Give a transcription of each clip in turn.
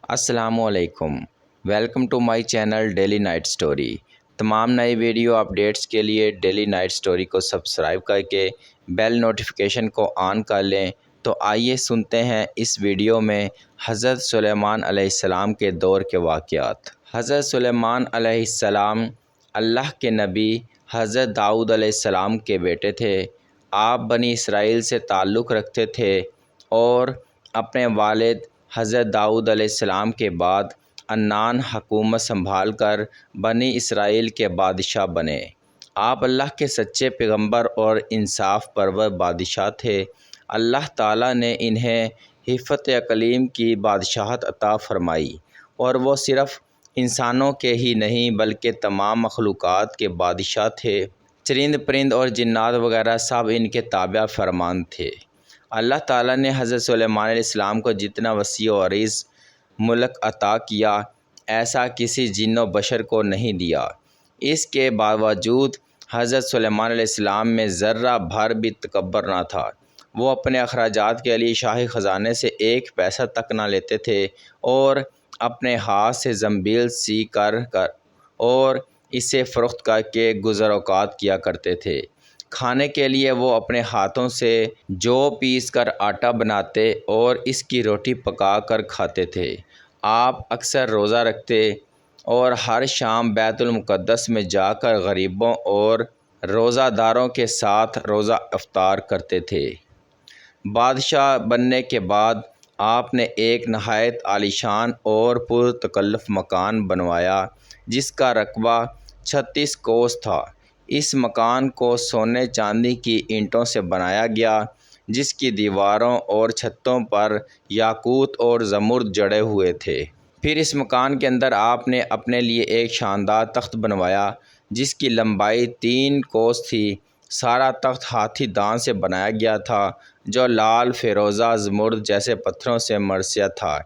السلام علیکم، welcome to my channel daily night story. تمام نئی ویڈیو اپڈیٹس کے لیے ڈیلی نائٹ سٹوری کو سبسکرائب کر کے بیل نوٹیفیکیشن کو آن کر لیں۔ تو آئیے سنتے ہیں اس ویڈیو میں حضرت سلیمان علیہ السلام کے دور کے واقعات۔ حضرت سلیمان علیہ السلام اللہ کے نبی حضرت داؤد علیہ السلام کے بیٹے تھے۔ آپ بنی اسرائیل سے تعلق رکھتے تھے اور اپنے والد حضرت داؤد علیہ السلام کے بعد عنان حکومت سنبھال کر بنی اسرائیل کے بادشاہ بنے۔ آپ اللہ کے سچے پیغمبر اور انصاف پرور بادشاہ تھے۔ اللہ تعالیٰ نے انہیں حکمت عقلیم کی بادشاہت عطا فرمائی اور وہ صرف انسانوں کے ہی نہیں بلکہ تمام مخلوقات کے بادشاہ تھے۔ چرند پرند اور جنات وغیرہ سب ان کے تابع فرمان تھے۔ اللہ تعالیٰ نے حضرت سلیمان علیہ السلام کو جتنا وسیع و عریض ملک عطا کیا ایسا کسی جن و بشر کو نہیں دیا۔ اس کے باوجود حضرت سلیمان علیہ السلام میں ذرہ بھر بھی تکبر نہ تھا۔ وہ اپنے اخراجات کے لیے شاہی خزانے سے ایک پیسہ تک نہ لیتے تھے اور اپنے ہاتھ سے زنبیل سی کر اور اسے فروخت کر کے گزر اوقات کیا کرتے تھے۔ کھانے کے لیے وہ اپنے ہاتھوں سے جو پیس کر آٹا بناتے اور اس کی روٹی پکا کر کھاتے تھے۔ آپ اکثر روزہ رکھتے اور ہر شام بیت المقدس میں جا کر غریبوں اور روزہ داروں کے ساتھ روزہ افطار کرتے تھے۔ بادشاہ بننے کے بعد آپ نے ایک نہایت عالیشان اور پرتکلف مکان بنوایا جس کا رقبہ 36 کوس تھا۔ اس مکان کو سونے چاندی کی اینٹوں سے بنایا گیا جس کی دیواروں اور چھتوں پر یاقوت اور زمرد جڑے ہوئے تھے۔ پھر اس مکان کے اندر آپ نے اپنے لیے ایک شاندار تخت بنوایا جس کی لمبائی 3 کوس تھی۔ سارا تخت ہاتھی دانت سے بنایا گیا تھا جو لال فیروزہ زمرد جیسے پتھروں سے مرصع تھا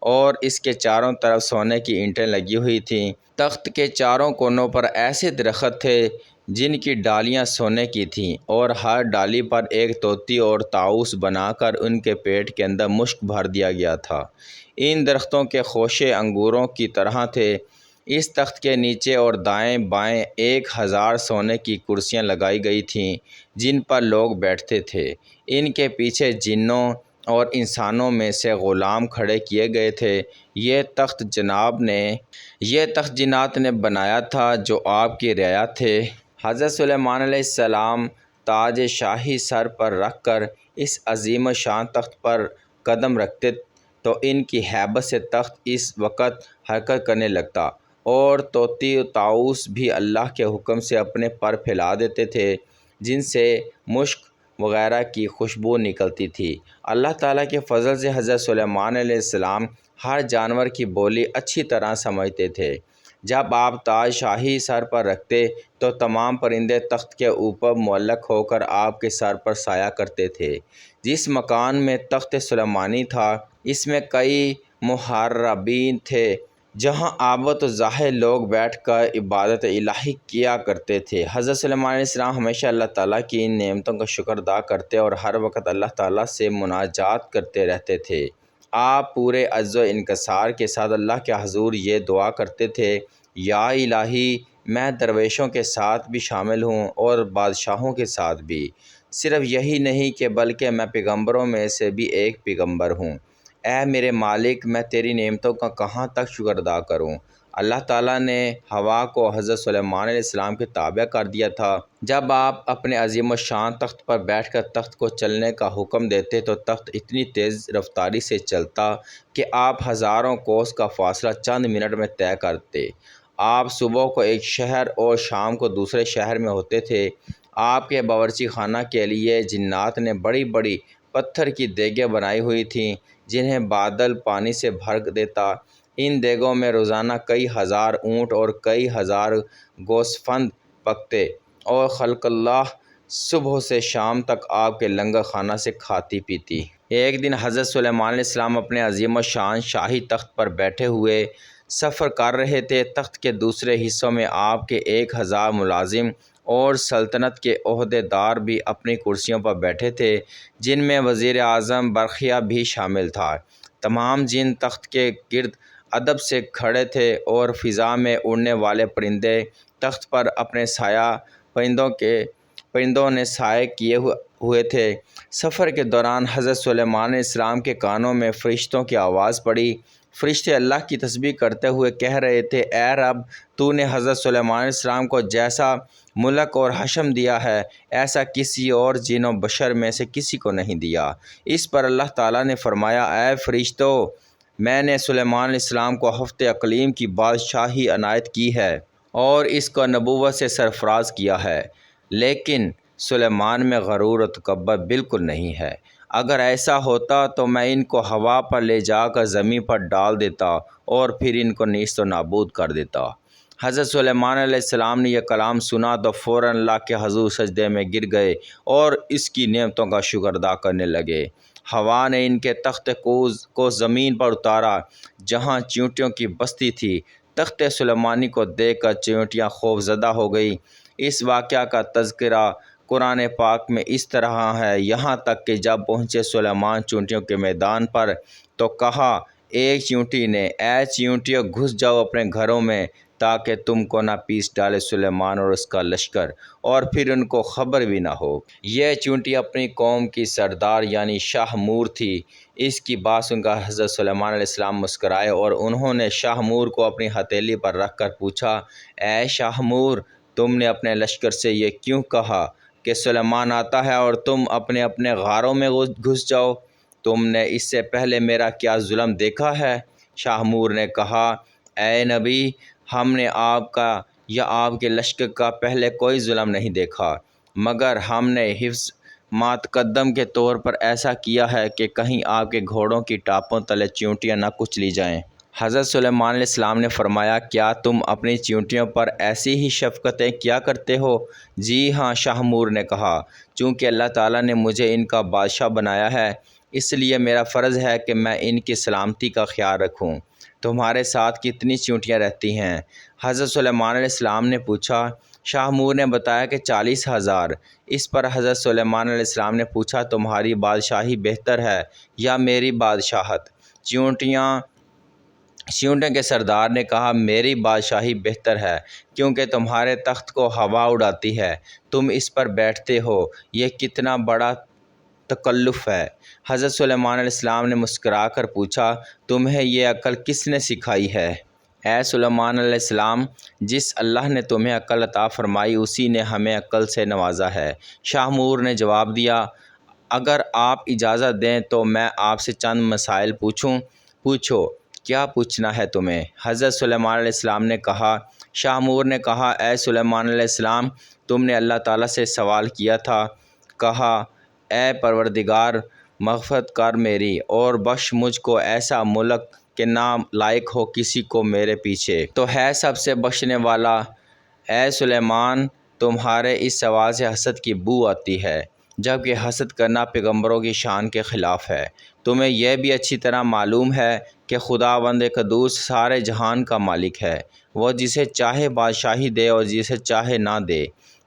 اور اس کے چاروں طرف سونے کی اینٹیں لگی ہوئی تھیں۔ تخت کے چاروں کونوں پر ایسے درخت تھے جن کی ڈالیاں سونے کی تھیں اور ہر ڈالی پر ایک طوطی اور طاؤس بنا کر ان کے پیٹ کے اندر مشک بھر دیا گیا تھا۔ ان درختوں کے خوشے انگوروں کی طرح تھے۔ اس تخت کے نیچے اور دائیں بائیں 1000 سونے کی کرسیاں لگائی گئی تھیں جن پر لوگ بیٹھتے تھے۔ ان کے پیچھے جنوں اور انسانوں میں سے غلام کھڑے کیے گئے تھے۔ یہ تخت جنات نے بنایا تھا جو آپ کی رعایا تھے۔ حضرت سلیمان علیہ السلام تاج شاہی سر پر رکھ کر اس عظیم الشان تخت پر قدم رکھتے تو ان کی ہیبت سے تخت اس وقت حرکت کرنے لگتا اور طوطی و طاؤس بھی اللہ کے حکم سے اپنے پر پھیلا دیتے تھے جن سے مشک وغیرہ کی خوشبو نکلتی تھی۔ اللہ تعالیٰ کے فضل سے حضرت سلیمان علیہ السلام ہر جانور کی بولی اچھی طرح سمجھتے تھے۔ جب آپ تاج شاہی سر پر رکھتے تو تمام پرندے تخت کے اوپر معلق ہو کر آپ کے سر پر سایہ کرتے تھے۔ جس مکان میں تخت سلیمانی تھا اس میں کئی محرابین تھے جہاں عابد و زاہد لوگ بیٹھ کر عبادت الہی کیا کرتے تھے۔ حضرت سلیمان علیہ السلام ہمیشہ اللہ تعالیٰ کی ان نعمتوں کا شکر ادا کرتے اور ہر وقت اللہ تعالیٰ سے مناجات کرتے رہتے تھے۔ آپ پورے عجز و انکسار کے ساتھ اللہ کے حضور یہ دعا کرتے تھے، یا الہی میں درویشوں کے ساتھ بھی شامل ہوں اور بادشاہوں کے ساتھ بھی۔ صرف یہی نہیں کہ بلکہ میں پیغمبروں میں سے بھی ایک پیغمبر ہوں۔ اے میرے مالک، میں تیری نعمتوں کا کہاں تک شکر ادا کروں۔ اللہ تعالیٰ نے ہوا کو حضرت سلیمان علیہ السلام کے تابع کر دیا تھا۔ جب آپ اپنے عظیم الشان تخت پر بیٹھ کر تخت کو چلنے کا حکم دیتے تو تخت اتنی تیز رفتاری سے چلتا کہ آپ ہزاروں کوس کا فاصلہ چند منٹ میں طے کرتے۔ آپ صبح کو ایک شہر اور شام کو دوسرے شہر میں ہوتے تھے۔ آپ کے باورچی خانہ کے لیے جنات نے بڑی بڑی پتھر کی دیگیں بنائی ہوئی تھیں جنہیں بادل پانی سے بھر دیتا۔ ان دیگوں میں روزانہ کئی ہزار اونٹ اور کئی ہزار گوسفند پکتے اور خلق اللہ صبح سے شام تک آپ کے لنگر خانہ سے کھاتی پیتی۔ ایک دن حضرت سلیمان علیہ السلام اپنے عظیم الشان شاہی تخت پر بیٹھے ہوئے سفر کر رہے تھے۔ تخت کے دوسرے حصوں میں آپ کے 1000 ملازم اور سلطنت کے عہدے دار بھی اپنی کرسیوں پر بیٹھے تھے جن میں وزیر اعظم برقیہ بھی شامل تھا۔ تمام جن تخت کے گرد ادب سے کھڑے تھے اور فضا میں اڑنے والے پرندے تخت پر اپنے سایہ پرندوں نے سائے کیے ہوئے تھے۔ سفر کے دوران حضرت سلیمان علیہ السلام کے کانوں میں فرشتوں کی آواز پڑی۔ فرشتے اللہ کی تسبیح کرتے ہوئے کہہ رہے تھے، اے رب، تو نے حضرت سلیمان علیہ السلام کو جیسا ملک اور حشم دیا ہے ایسا کسی اور جن و بشر میں سے کسی کو نہیں دیا۔ اس پر اللہ تعالیٰ نے فرمایا، اے فرشتو، میں نے سلیمان علیہ السلام کو ہفت اقلیم کی بادشاہی عنایت کی ہے اور اس کو نبوت سے سرفراز کیا ہے، لیکن سلیمان میں غرور و تکبر بالکل نہیں ہے۔ اگر ایسا ہوتا تو میں ان کو ہوا پر لے جا کر زمین پر ڈال دیتا اور پھر ان کو نیست و نابود کر دیتا۔ حضرت سلیمان علیہ السلام نے یہ کلام سنا تو فوراً اللہ کے حضور سجدے میں گر گئے اور اس کی نعمتوں کا شکر ادا کرنے لگے۔ ہوا نے ان کے تخت کو زمین پر اتارا جہاں چیونٹیوں کی بستی تھی۔ تخت سلیمانی کو دیکھ کر چیونٹیاں خوف زدہ ہو گئی۔ اس واقعہ کا تذکرہ قرآن پاک میں اس طرح ہے، یہاں تک کہ جب پہنچے سلیمان چیونٹیوں کے میدان پر تو کہا ایک چیونٹی نے، اے چیونٹیوں، گھس جاؤ اپنے گھروں میں تاکہ تم کو نہ پیس ڈالے سلیمان اور اس کا لشکر اور پھر ان کو خبر بھی نہ ہو۔ یہ چیونٹی اپنی قوم کی سردار یعنی شاہ مور تھی۔ اس کی بات سن کر حضرت سلیمان علیہ السلام مسکرائے اور انہوں نے شاہ مور کو اپنی ہتھیلی پر رکھ کر پوچھا، اے شاہ مور، تم نے اپنے لشکر سے یہ کیوں کہا کہ سلیمان آتا ہے اور تم اپنے اپنے غاروں میں گھس جاؤ؟ تم نے اس سے پہلے میرا کیا ظلم دیکھا ہے؟ شاہ مور نے کہا، اے نبی، ہم نے آپ کا یا آپ کے لشکر کا پہلے کوئی ظلم نہیں دیکھا، مگر ہم نے حفظ متقدم کے طور پر ایسا کیا ہے کہ کہیں آپ کے گھوڑوں کی ٹاپوں تلے چیونٹیاں نہ کچلی جائیں۔ حضرت سلیمان علیہ السلام نے فرمایا، کیا تم اپنی چیونٹیوں پر ایسی ہی شفقتیں کیا کرتے ہو؟ جی ہاں، شاہ مور نے کہا، چونکہ اللہ تعالیٰ نے مجھے ان کا بادشاہ بنایا ہے اس لیے میرا فرض ہے کہ میں ان کی سلامتی کا خیال رکھوں۔ تمہارے ساتھ کتنی چیونٹیاں رہتی ہیں؟ حضرت سلیمان علیہ السلام نے پوچھا۔ شاہ مور نے بتایا کہ 40,000۔ اس پر حضرت سلیمان علیہ السلام نے پوچھا، تمہاری بادشاہی بہتر ہے یا میری بادشاہت؟ چیونٹیوں کے سردار نے کہا، میری بادشاہی بہتر ہے کیونکہ تمہارے تخت کو ہوا اڑاتی ہے، تم اس پر بیٹھتے ہو، یہ کتنا بڑا تکلف ہے۔ حضرت سلیمان علیہ السلام نے مسکرا کر پوچھا، تمہیں یہ عقل کس نے سکھائی ہے؟ اے سلیمان علیہ السلام، جس اللہ نے تمہیں عقل عطا فرمائی اسی نے ہمیں عقل سے نوازا ہے۔ شاہ مور نے جواب دیا، اگر آپ اجازت دیں تو میں آپ سے چند مسائل پوچھوں؟ پوچھو، کیا پوچھنا ہے تمہیں؟ حضرت سلیمان علیہ السلام نے کہا۔ شاہ مور نے کہا، اے سلیمان علیہ السلام، تم نے اللہ تعالیٰ سے سوال کیا تھا، کہا، اے پروردگار، مغفرت کر میری اور بخش مجھ کو ایسا ملک کہ نہ لائق ہو کسی کو میرے پیچھے تو ہے سب سے بخشنے والا۔ اے سلیمان، تمہارے اس سوال سے حسد کی بو آتی ہے، جبکہ حسد کرنا پیغمبروں کی شان کے خلاف ہے۔ تمہیں یہ بھی اچھی طرح معلوم ہے کہ خداوند قدوس سارے جہان کا مالک ہے، وہ جسے چاہے بادشاہی دے اور جسے چاہے نہ دے۔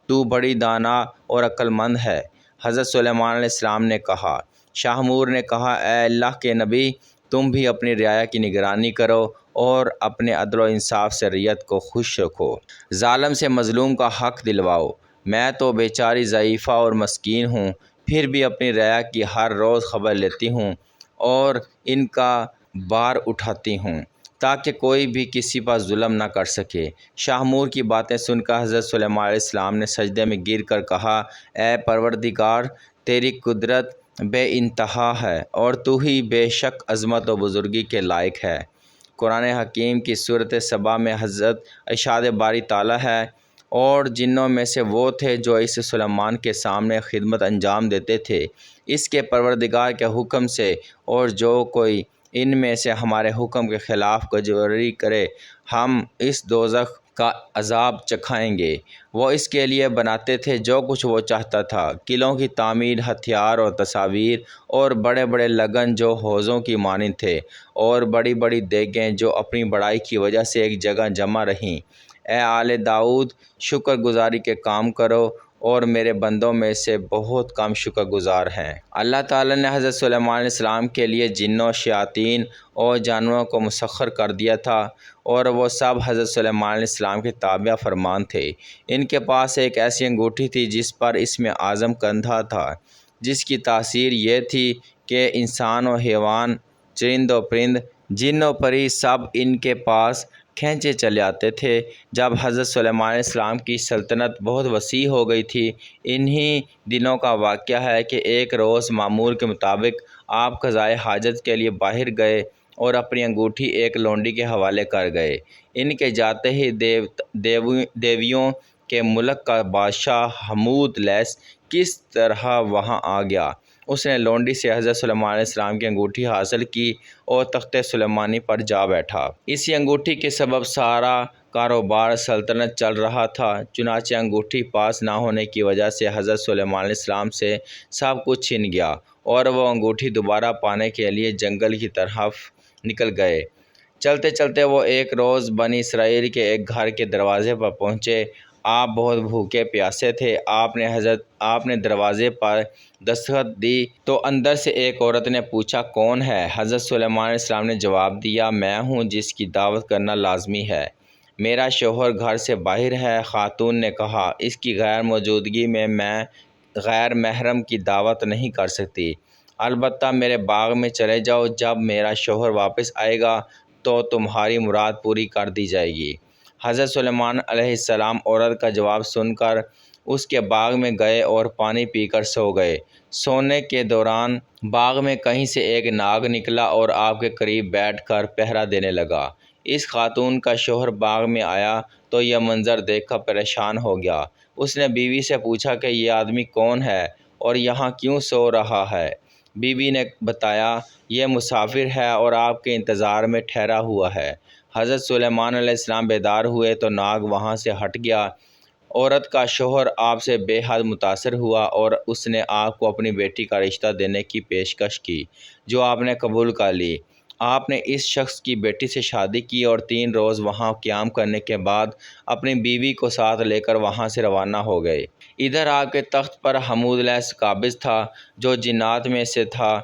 تو بڑی دانا اور عقل مند ہے۔ حضرت سلیمان علیہ السلام نے کہا۔ شاہ مور نے کہا، اے اللہ کے نبی، تم بھی اپنی رعایا کی نگرانی کرو اور اپنے عدل و انصاف سے رعیت کو خوش رکھو، ظالم سے مظلوم کا حق دلواؤ۔ میں تو بیچاری ضعیفہ اور مسکین ہوں، پھر بھی اپنی رعایا کی ہر روز خبر لیتی ہوں اور ان کا بار اٹھاتی ہوں تاکہ کوئی بھی کسی پر ظلم نہ کر سکے۔ شاہ مور کی باتیں سن کر حضرت سلیمان علیہ السلام نے سجدے میں گر کر کہا، اے پروردگار، تیری قدرت بے انتہا ہے اور تو ہی بے شک عظمت و بزرگی کے لائق ہے۔ قرآن حکیم کی سورۃ سبا میں حضرت ارشاد باری تعالیٰ ہے، اور جنوں میں سے وہ تھے جو اس سلیمان کے سامنے خدمت انجام دیتے تھے اس کے پروردگار کے حکم سے، اور جو کوئی ان میں سے ہمارے حکم کے خلاف کارروائی کرے ہم اس دوزخ کا عذاب چکھائیں گے۔ وہ اس کے لیے بناتے تھے جو کچھ وہ چاہتا تھا، قلعوں کی تعمیر، ہتھیار اور تصاویر، اور بڑے بڑے لگن جو حوضوں کی مانند تھے، اور بڑی بڑی دیگیں جو اپنی بڑائی کی وجہ سے ایک جگہ جمع رہیں۔ اے آل داؤد، شکر گزاری کے کام کرو اور میرے بندوں میں سے بہت کم شکر گزار ہیں۔ اللہ تعالیٰ نے حضرت سلیمان علیہ السلام کے لیے جنوں، شیاطین اور جانوروں کو مسخر کر دیا تھا، اور وہ سب حضرت سلیمان علیہ السلام کے تابع فرمان تھے۔ ان کے پاس ایک ایسی انگوٹھی تھی جس پر اسم اعظم کندھا تھا، جس کی تاثیر یہ تھی کہ انسان و حیوان، چرند و پرند، جن و پری سب ان کے پاس کھینچے چلے آتے تھے۔ جب حضرت سلیمان علیہ السلام کی سلطنت بہت وسیع ہو گئی تھی، انہی دنوں کا واقعہ ہے کہ ایک روز معمول کے مطابق آپ قضائے حاجت کے لیے باہر گئے اور اپنی انگوٹھی ایک لونڈی کے حوالے کر گئے۔ ان کے جاتے ہی دیویوں کے ملک کا بادشاہ حمود لیس کس طرح وہاں آ گیا۔ اس نے لونڈی سے حضرت سلیمان علیہ السلام کی انگوٹھی حاصل کی اور تخت سلیمانی پر جا بیٹھا۔ اسی انگوٹھی کے سبب سارا کاروبار سلطنت چل رہا تھا۔ چنانچہ انگوٹھی پاس نہ ہونے کی وجہ سے حضرت سلیمان علیہ السلام سے سب کچھ چھن گیا، اور وہ انگوٹھی دوبارہ پانے کے لیے جنگل کی طرف نکل گئے۔ چلتے چلتے وہ ایک روز بنی اسرائیل کے ایک گھر کے دروازے پر پہنچے۔ آپ بہت بھوکے پیاسے تھے۔ آپ نے دروازے پر دستک دی تو اندر سے ایک عورت نے پوچھا، کون ہے؟ حضرت سلیمان علیہ السلام نے جواب دیا، میں ہوں جس کی دعوت کرنا لازمی ہے، میرا شوہر گھر سے باہر ہے۔ خاتون نے کہا، اس کی غیر موجودگی میں غیر محرم کی دعوت نہیں کر سکتی، البتہ میرے باغ میں چلے جاؤ، جب میرا شوہر واپس آئے گا تو تمہاری مراد پوری کر دی جائے گی۔ حضرت سلیمان علیہ السلام عورت کا جواب سن کر اس کے باغ میں گئے اور پانی پی کر سو گئے۔ سونے کے دوران باغ میں کہیں سے ایک ناگ نکلا اور آپ کے قریب بیٹھ کر پہرا دینے لگا۔ اس خاتون کا شوہر باغ میں آیا تو یہ منظر دیکھ کر پریشان ہو گیا۔ اس نے بیوی سے پوچھا کہ یہ آدمی کون ہے اور یہاں کیوں سو رہا ہے؟ بیوی نے بتایا، یہ مسافر ہے اور آپ کے انتظار میں ٹھہرا ہوا ہے۔ حضرت سلیمان علیہ السلام بیدار ہوئے تو ناگ وہاں سے ہٹ گیا۔ عورت کا شوہر آپ سے بے حد متاثر ہوا اور اس نے آپ کو اپنی بیٹی کا رشتہ دینے کی پیشکش کی، جو آپ نے قبول کر لی۔ آپ نے اس شخص کی بیٹی سے شادی کی اور 3 روز وہاں قیام کرنے کے بعد اپنی بیوی کو ساتھ لے کر وہاں سے روانہ ہو گئے۔ ادھر آپ کے تخت پر حمود لیس قابض تھا، جو جنات میں سے تھا۔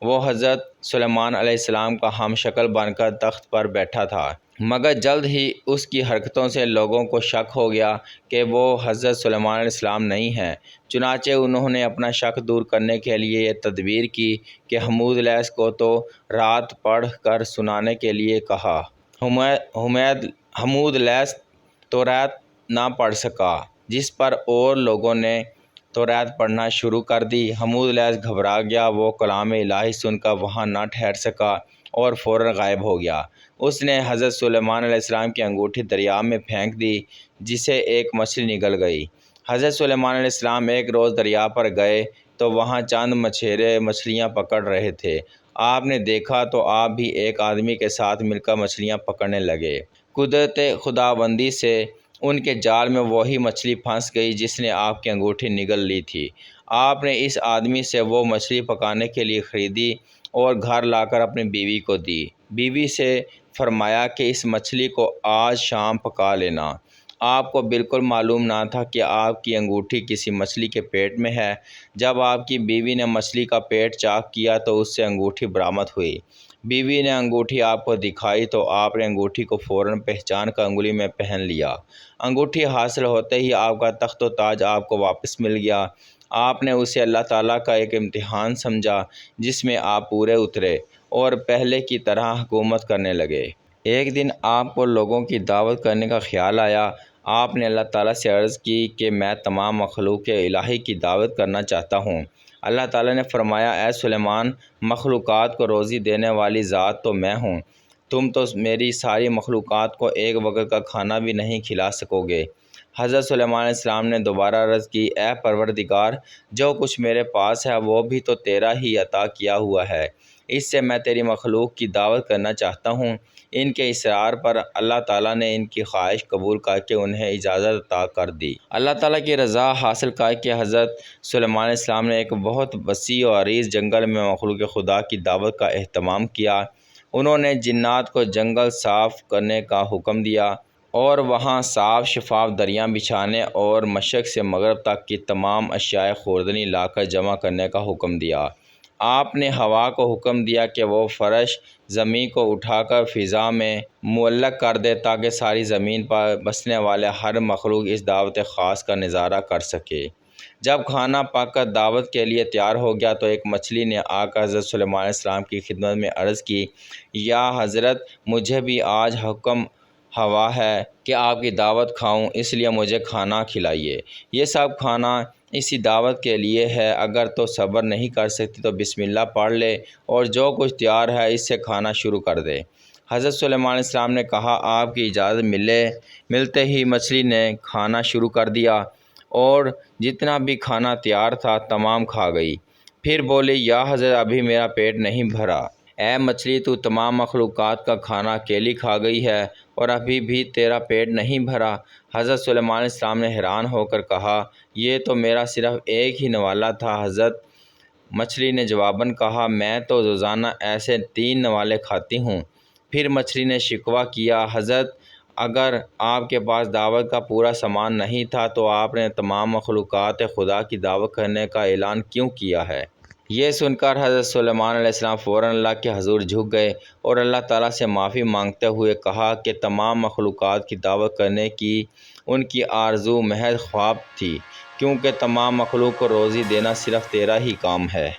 وہ حضرت سلیمان علیہ السلام کا ہم شکل بن کر تخت پر بیٹھا تھا، مگر جلد ہی اس کی حرکتوں سے لوگوں کو شک ہو گیا کہ وہ حضرت سلیمان علیہ السلام نہیں ہیں۔ چنانچہ انہوں نے اپنا شک دور کرنے کے لیے یہ تدبیر کی کہ حمود لیس کو تو رات پڑھ کر سنانے کے لیے کہا۔ حمود لیس تو رات نہ پڑھ سکا، جس پر اور لوگوں نے توریت پڑھنا شروع کر دی۔ حمود لیس گھبرا گیا، وہ کلام الہی سن کر وہاں نہ ٹھہر سکا اور فوراً غائب ہو گیا۔ اس نے حضرت سلیمان علیہ السلام کی انگوٹھی دریا میں پھینک دی، جسے ایک مچھلی نگل گئی۔ حضرت سلیمان علیہ السلام ایک روز دریا پر گئے تو وہاں چند مچھیرے مچھلیاں پکڑ رہے تھے۔ آپ نے دیکھا تو آپ بھی ایک آدمی کے ساتھ مل کر مچھلیاں پکڑنے لگے۔ قدرت خداوندی سے ان کے جال میں وہی مچھلی پھنس گئی جس نے آپ کی انگوٹھی نگل لی تھی۔ آپ نے اس آدمی سے وہ مچھلی پکانے کے لیے خریدی اور گھر لا کر اپنی بیوی کو دی۔ بیوی سے فرمایا کہ اس مچھلی کو آج شام پکا لینا۔ آپ کو بالکل معلوم نہ تھا کہ آپ کی انگوٹھی کسی مچھلی کے پیٹ میں ہے۔ جب آپ کی بیوی نے مچھلی کا پیٹ چاک کیا تو اس سے انگوٹھی برآمد ہوئی۔ بیوی نے انگوٹھی آپ کو دکھائی تو آپ نے انگوٹھی کو فوراً پہچان کر انگلی میں پہن لیا۔ انگوٹھی حاصل ہوتے ہی آپ کا تخت و تاج آپ کو واپس مل گیا۔ آپ نے اسے اللہ تعالیٰ کا ایک امتحان سمجھا جس میں آپ پورے اترے اور پہلے کی طرح حکومت کرنے لگے۔ ایک دن آپ کو لوگوں کی دعوت کرنے کا خیال آیا۔ آپ نے اللہ تعالیٰ سے عرض کی کہ میں تمام مخلوق الہی کی دعوت کرنا چاہتا ہوں۔ اللہ تعالیٰ نے فرمایا، اے سلیمان، مخلوقات کو روزی دینے والی ذات تو میں ہوں، تم تو میری ساری مخلوقات کو ایک وقت کا کھانا بھی نہیں کھلا سکو گے۔ حضرت سلیمان علیہ السلام نے دوبارہ عرض کی، اے پروردگار، جو کچھ میرے پاس ہے وہ بھی تو تیرا ہی عطا کیا ہوا ہے، اس سے میں تیری مخلوق کی دعوت کرنا چاہتا ہوں۔ ان کے اصرار پر اللہ تعالیٰ نے ان کی خواہش قبول کر کے انہیں اجازت عطا کر دی۔ اللہ تعالیٰ کی رضا حاصل کر کے حضرت سلیمان علیہ السلام نے ایک بہت وسیع و عریض جنگل میں مخلوق خدا کی دعوت کا اہتمام کیا۔ انہوں نے جنات کو جنگل صاف کرنے کا حکم دیا اور وہاں صاف شفاف دریاں بچھانے اور مشرق سے مغرب تک کی تمام اشیاء خوردنی لا کر جمع کرنے کا حکم دیا۔ آپ نے ہوا کو حکم دیا کہ وہ فرش زمین کو اٹھا کر فضا میں معلق کر دے تاکہ ساری زمین پر بسنے والے ہر مخلوق اس دعوت خاص کا نظارہ کر سکے۔ جب کھانا پک کر دعوت کے لیے تیار ہو گیا تو ایک مچھلی نے آ کر حضرت سلیمان علیہ السلام کی خدمت میں عرض کی، یا حضرت، مجھے بھی آج حکم ہوا ہے کہ آپ کی دعوت کھاؤں، اس لیے مجھے کھانا کھلائیے۔ یہ سب کھانا اسی دعوت کے لیے ہے، اگر تو صبر نہیں کر سکتی تو بسم اللہ پڑھ لے اور جو کچھ تیار ہے اس سے کھانا شروع کر دے۔ حضرت سلیمان علیہ السلام نے کہا، آپ کی اجازت ملتے ہی مچھلی نے کھانا شروع کر دیا اور جتنا بھی کھانا تیار تھا تمام کھا گئی۔ پھر بولی، یا حضرت، ابھی میرا پیٹ نہیں بھرا۔ اے مچھلی، تو تمام مخلوقات کا کھانا اکیلی کھا گئی ہے اور ابھی بھی تیرا پیٹ نہیں بھرا۔ حضرت سلیمان علیہ السلام نے حیران ہو کر کہا، یہ تو میرا صرف ایک ہی نوالہ تھا حضرت۔ مچھلی نے جواباً کہا، میں تو روزانہ ایسے 3 نوالے کھاتی ہوں۔ پھر مچھلی نے شکوہ کیا، حضرت، اگر آپ کے پاس دعوت کا پورا سامان نہیں تھا تو آپ نے تمام مخلوقات خدا کی دعوت کرنے کا اعلان کیوں کیا ہے؟ یہ سن کر حضرت سلیمان علیہ السلام فوراً اللہ کے حضور جھک گئے اور اللہ تعالیٰ سے معافی مانگتے ہوئے کہا کہ تمام مخلوقات کی دعوت کرنے کی ان کی آرزو محض خواب تھی، کیونکہ تمام مخلوق کو روزی دینا صرف تیرا ہی کام ہے۔